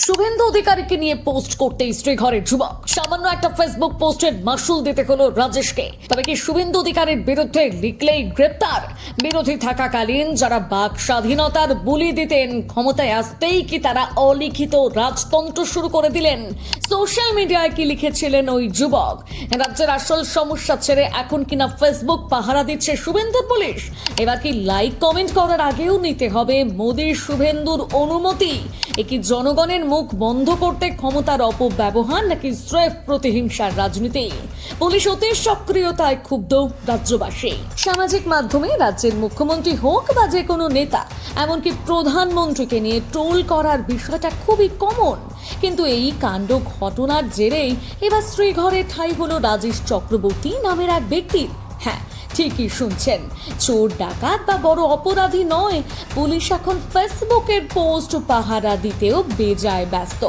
শুভেন্দু অধিকারীকে নিয়ে পোস্ট করতে স্ত্রী ঘরের যুবক, সামান্য একটা ফেসবুক পোস্টের মাসুল দিতে হলো রাজেশকে। তবে কি শুভেন্দু অধিকারীর বিরুদ্ধে লিখলেই গ্রেপ্তার? বিরোধী থাকাকালীন যারা বাক স্বাধীনতার বুলি দিতেন, ক্ষমতায় আসতেই কি তারা অলিখিত রাজতন্ত্র শুরু করে দিলেন? সোশ্যাল মিডিয়ায় কি লিখেছিলেন ওই যুবক? রাজ্যের আসল সমস্যা ছেড়ে এখন কিনা ফেসবুক পাহারা দিচ্ছে শুভেন্দুর পুলিশ। এবার কি লাইক কমেন্ট করার আগেও নিতে হবে মোদির শুভেন্দুর অনুমতি? কি জনগণের মুখ বন্ধ করতে ক্ষমতার অপব্যবহার, নাকি স্রেফ প্রতিহিংসার রাজনীতি? পুলিশ অতি সক্রিয়তায় ক্ষুব্ধ রাজ্যবাসী। সামাজিক মাধ্যমে রাজ্যের মুখ্যমন্ত্রী হোক বা যে কোনো নেতা, এমনকি প্রধানমন্ত্রীকে নিয়ে ট্রোল করার বিষয়টা খুবই কমন। কিন্তু এই কাণ্ড ঘটনার জেরেই এবার শ্রীঘরে ঠাঁই হলো রাজেশ চক্রবর্তী নামের এক ব্যক্তির। হ্যাঁ, ঠিকই শুনছেন, চোর ডাকাত বা বড় অপরাধী নয়, পুলিশ এখন ফেসবুকের পোস্ট পাহারা দিতেও বেজায় ব্যস্ত।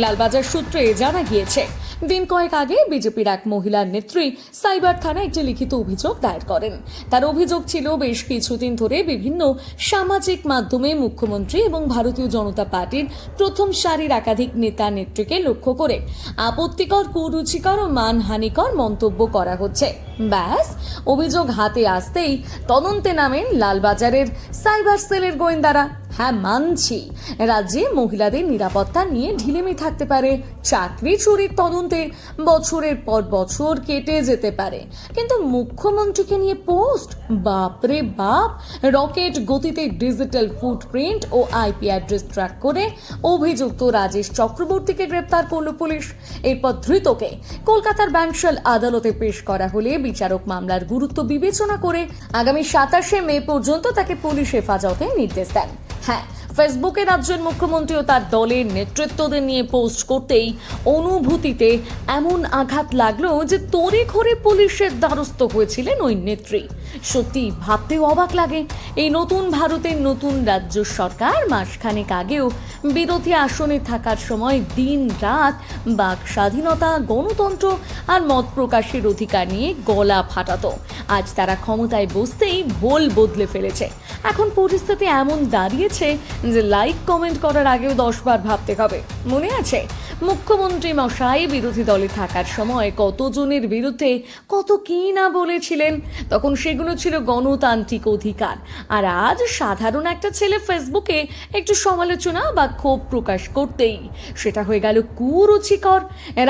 লালবাজার সূত্রে জানা গিয়েছে, দিন কয়েক আগে বিজেপির এক মহিলার নেত্রী সাইবার থানায় একটি লিখিত অভিযোগ দায়ের করেন। তার অভিযোগ ছিল, বেশ কিছুদিন ধরে বিভিন্ন সামাজিক মাধ্যমে মুখ্যমন্ত্রী এবং ভারতীয় জনতা পার্টির প্রথম সারির একাধিক নেতা নেত্রীকে লক্ষ্য করে আপত্তিকর, কুরুচিকর ও মানহানিকর মন্তব্য করা হচ্ছে। ব্যাস, অভিযোগ হাতে আসতেই তদন্তে নামেন লালবাজারের সাইবার সেলের গোয়েন্দারা। হ্যাঁ, মানছি, রাজ্যে মহিলাদের নিরাপত্তা নিয়ে ঢিলেমি থাকতে পারে, চাকরি চুরির তদন্তে বছরের পর বছর কেটে যেতে পারে, কিন্তু মুখ্যমন্ত্রীকে নিয়ে পোস্ট, বাপরে বাপ! রকেট গতিতে ডিজিটাল ফুটপ্রিন্ট ও আইপি অ্যাড্রেস ট্র্যাক করে অভিযুক্ত রাজেশ চক্রবর্তীকে গ্রেপ্তার করল পুলিশ। এরপর ধৃতকে কলকাতার ব্যাংশাল আদালতে পেশ করা হলে বিচারক মামলার গুরুত্ব বিবেচনা করে আগামী 27শে মে পর্যন্ত তাকে পুলিশ হেফাজতে নির্দেশ দেন। হ্যাঁ, ফেসবুকে রাজ্যের মুখ্যমন্ত্রী ও তার দলের নেতৃত্বদের নিয়ে পোস্ট করতেই অনুভূতিতে এমন আঘাত লাগলো যে তড়িঘড়ি পুলিশের দ্বারস্থ হয়েছিলেন ওই নেত্রী। সত্যি ভাবতেও অবাক লাগে, এই নতুন ভারতের নতুন রাজ্য সরকার মাসখানেক আগেও বিরোধী আসনে থাকার সময় দিন রাত বাক স্বাধীনতা, গণতন্ত্র আর মত প্রকাশের অধিকার নিয়ে গলা ফাটাতো। আজ তারা ক্ষমতায় বসতেই ভোল বদলে ফেলেছে। এখন পরিস্থিতি এমন দাঁড়িয়েছে যে লাইক কমেন্ট করার আগেও 10 বার ভাবতে হবে। মনে আছে মুখ্যমন্ত্রী মশাই বিরোধী দলে থাকার সময় কতজনের বিরুদ্ধে কত কি না বলেছিলেন? তখন সেগুলো ছিল গণতান্ত্রিক অধিকার। আর আজ সাধারণ একটা ছেলে ফেসবুকে একটু সমালোচনা বা ক্ষোভ প্রকাশ করতেই সেটা হয়ে গেল কুরুচিকর।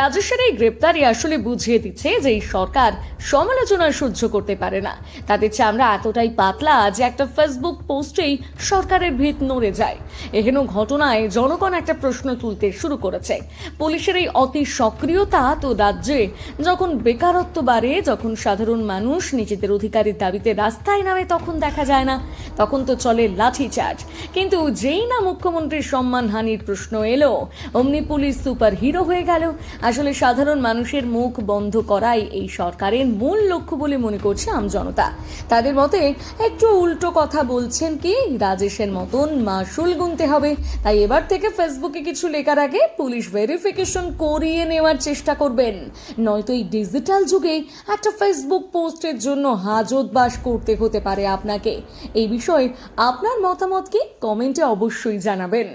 রাজেশের এই গ্রেপ্তারি আসলে বুঝিয়ে দিচ্ছে যে এই সরকার সমালোচনা সহ্য করতে পারে না। তাদের চামড়া এতটাই পাতলা যে একটা ফেসবুক পোস্টেই সরকারের ভিত নড়ে যায়। এহেন ঘটনায় জনগণ একটা প্রশ্ন তুলতে শুরু করেছে, পুলিশের এই অতি সক্রিয়তা তো রাজ্যে যখন বেকারত্ব বাড়ে, যখন সাধারণ মানুষ নিজেদের অধিকারের দাবিতে রাস্তায় নামে, তখন দেখা যায় না, তখন তো চলে লাঠিচার্জ। কিন্তু যেই না মুখ্যমন্ত্রীর সম্মানহানির প্রশ্ন এলো, অমনি পুলিশ সুপার হিরো হয়ে গেল। আসলে সাধারণ মানুষের মুখ বন্ধ করাই এই সরকারের মূল লক্ষ্য বলে মনে করছে আমজনতা। তাদের মতে একটু উল্টো কথা বলছেন কি রাজেশের মতন মাসুল গুনতে হবে। তাই এবার থেকে ফেসবুকে কিছু লেখার আগে পুলিশ ভেরিফিকেশন করিয়ে নেওয়ার চেষ্টা করবেন, নয়তো এই ডিজিটাল যুগে একটা ফেসবুক পোস্টের জন্য হাজতবাস করতে হতে পারে আপনাকে। এই বিষয়ে আপনার মতামত কি? কমেন্টে অবশ্যই জানাবেন।